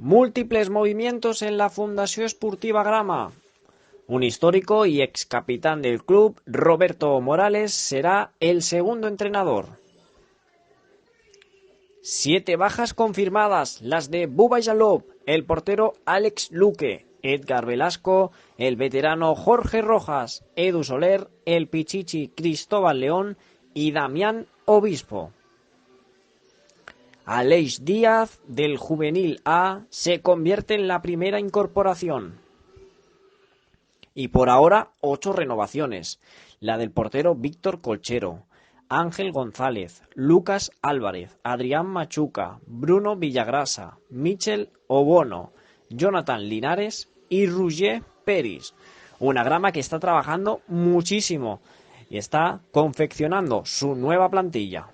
Múltiples movimientos en la Fundació Esportiva Grama. Un histórico y ex capitán del club, Roberto Morales, será el segundo entrenador. 7 bajas confirmadas, las de Buba Jalop, el portero Alex Luque, Edgar Velasco, el veterano Jorge Rojas, Edu Soler, el pichichi Cristóbal León y Damián Obispo. Aleix Díaz, del Juvenil A, se convierte en la primera incorporación. Y por ahora, 8 renovaciones. La del portero Víctor Colchero, Ángel González, Lucas Álvarez, Adrián Machuca, Bruno Villagrasa, Michel Obono, Jonathan Linares y Roger Peris. Una Grama que está trabajando muchísimo y está confeccionando su nueva plantilla.